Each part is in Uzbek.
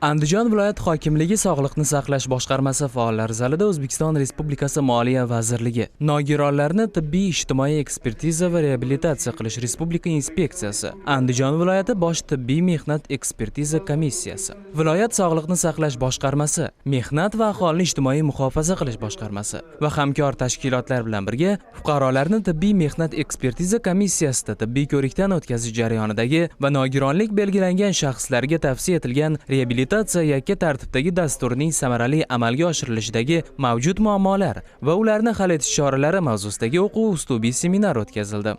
Andijon viloyat hokimligi Sog'liqni saqlash boshqarmasi faollari zalida O'zbekiston Respublikasi Moliya vazirligi, nogironlarni tibbiy ijtimoiy ekspertiza va reabilitatsiya qilish Respublika inspeksiyasi, Andijon viloyati bosh tibbiy mehnat ekspertiza komissiyasi, viloyat Sog'liqni saqlash boshqarmasi, mehnat va aholini ijtimoiy muhofaza qilish boshqarmasi va hamkor tashkilotlar bilan birga fuqarolarni tibbiy mehnat ekspertiza komissiyasida tibbiy ko'rikdan o'tkazish jarayonidagi va nogironlik belgilangan shaxslarga tavsiya etilgan reabilitatsiya yakka tartibdagi dasturining samarali amalga oshirilishidagi mavjud muammolar va ularni hal etish choralari mavzusidagi o'quv uslubiy seminar o'tkazildi.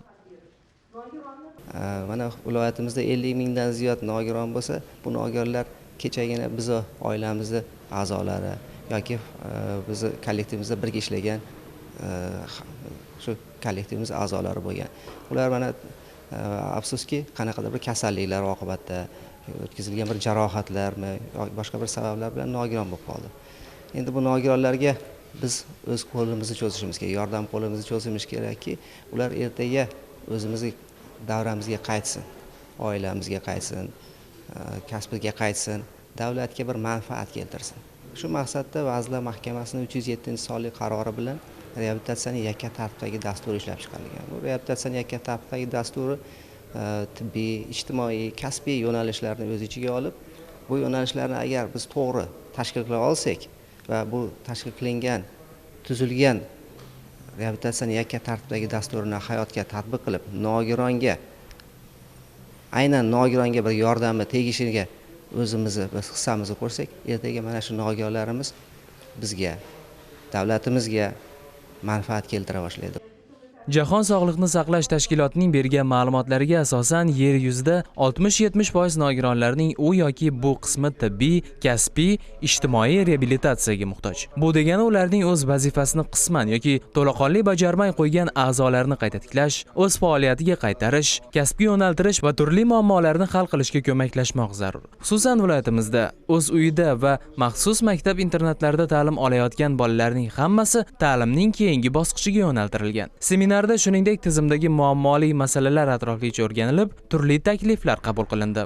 Mana viloyatimizda 50 mingdan ziyod nogiron bo'lsa, bu nogironlar kechagina biz oilamizning a'zolari yoki bizni kollektivimizda birga ishlagan shu kollektivimiz a'zolari bo'lgan. Ular mana afsuski qanaqadir bir kasalliklar oqibatida o'tkazilgan bir jarohatlarmi yoki boshqa bir sabablar bilan nogiron bo'lib qoldi. Endi bu nogironlarga biz o'z qo'limizni cho'zishimiz kerak, yordam qo'limizni cho'zishimiz kerakki, ular ertaga o'zimizning davramizga qaytsin, oilamizga qaytsin, kasbiga qaytsin, davlatga bir manfaat keltirsin. Shu maqsadda Vazirlar Mahkamasining 307-sonli qarori bilan reabilitatsiyaning yakka tartibdagi dasturi ishlab chiqarilgan. Bu reabilitatsiyaning yakka tartibdagi dasturi tibbiy, ijtimoiy, kasbiy yo'nalishlarni o'z ichiga olib, bu yo'nalishlarni agar biz to'g'ri tashkil qila olsak va bu tashkil qilingan, tuzilgan reabilitatsiyaning yakka tartibdagi dasturini hayotga tatbiq qilib, nogironga aynan nogironga bir yordami tegishiga o'zimizni biz hissamizni qo'shsak, ertaga mana shu nogironlarimiz bizga, davlatimizga manfaat keltira boshlaydi. Jahon Sog'liqni saqlash tashkilotining bergan ma'lumotlariga asosan yer yuzida 60-70% nogironlarning u yoki bu qismi tibbiy, kasbiy, ijtimoiy reabilitatsiyaga muhtoj. Bu degani ularning o'z vazifasini qisman yoki to'laqonli bajarmay qo'ygan a'zolarni qayta tiklash, o'z faoliyatiga qaytarish, kasbga yo'naltirish va turli muammolarni hal qilishga ko'maklashmoq zarur. Xususan viloyatimizda o'z uyida va maxsus maktab internatlarida ta'lim olayotgan bolalarning hammasi ta'limning keyingi bosqichiga yo'naltirilgan. Seminarda shuningdek tizimdagi muammoli masalalar atroflicha o'rganilib, turli takliflar qabul qilindi.